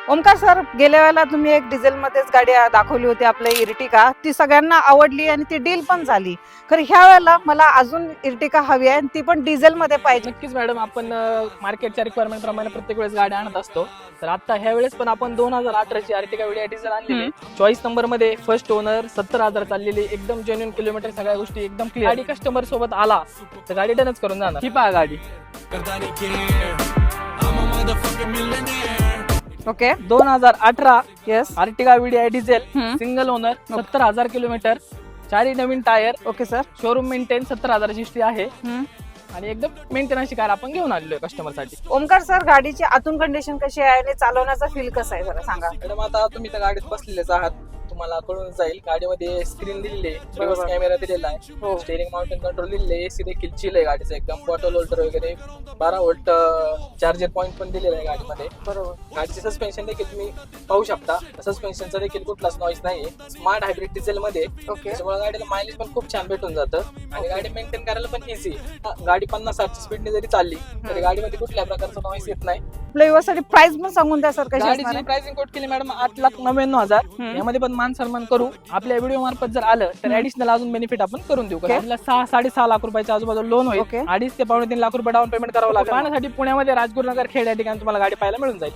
Omkar sir, गेल्या वेळेला तुम्ही एक डिझेल मध्येच गाडी दाखवली होती आपल्या इर्टिका, ती सगळ्यांना आवडली आणि ती डील पण झाली. खरं ह्या वेळेला मला अजून इर्टिका हवी आहे आणि ती पण डिझेल मध्ये पाहिजे. नक्कीच मॅडम, आपण मार्केटच्या रिक्वायरमेंट प्रमाणे प्रत्येक वेळेस गाड्या आणत असतो. तर आता ह्या वेळेस पण आपण 2018ची आर्टिका व्हीडीआय डिझेल आणलेली. चॉईस नंबर मध्ये फर्स्ट ओनर, 70,000 चाललेली, एकदम जेन्युइन किलोमीटर, सगळ्या गोष्टी एकदम क्लिअर. गाडी कस्टमर सोबत आला तर गाडी डनच करून जाणार. ही पहा गाडी okay. 2018 yes. Ertiga VDI diesel, single owner, 70,000 kilometre, चारही नवीन tyre. Okay sir. Showroom maintain, 70,000ची हिस्ट्री आहे आणि एकदम मेंटेनन्सची कार आपण घेऊन आलेलो आहे कस्टमर साठी. ओमकार सर, गाडीची आतून कंडिशन कशी आहे आणि चालवण्याचा फील कसा आहे जरा सांगा. मॅडम, आता तुम्ही त्या गाडीत बसलेलेच आहात, तुम्हाला कळून जाईल. गाडीमध्ये स्क्रीन दिलेली आहे, रिव्हर्स कॅमेरा दिलेला आहे, स्टेअरिंग माउंटेन कंट्रोल दिलेले, एसी देखील चिल आहे गाडीचं एकदम, बॉटल होल्डर वगैरे, 12 व्होल्ट चार्जर पॉईंट पण दिलेला आहे गाडीमध्ये. बरोबर. गाडीचे सस्पेन्शन देखील तुम्ही पाहू शकता. सस्पेन्शनचा देखील कुठलाच नॉईज नाही. स्मार्ट हायब्रिड डिझेल मध्ये, त्याच्यामुळे गाडीला मायलेज पण खूप छान भेटून जातं आणि गाडी मेंटेन करायला पण इझी. गाडी 50-60 स्पीडने जरी चालली तरी गाडीमध्ये कुठल्या प्रकारचा नॉईज येत नाही. साठी प्राइस पण सांगून द्या सर, कशी गाडीची असणार प्राइसिंग कोट केली मॅडम 8,99,000. यामध्ये पण मान सन्मान करू. आपल्या व्हिडिओ मार्फत जर आलं तर ऍडिशनल अजून बेनिफिट आपण करून देऊ. गाडीला 6-6.5 लाख रुपयाच्या आजूबाजू लोन होईल. 2.5 ते 3.5 लाख रुपये डाऊन पेमेंट करावं लागेल. पाहण्यासाठी पुण्यामध्ये राजगुरुनगर खेड या ठिकाणी तुम्हाला गाडी पाहायला मिळून जाईल.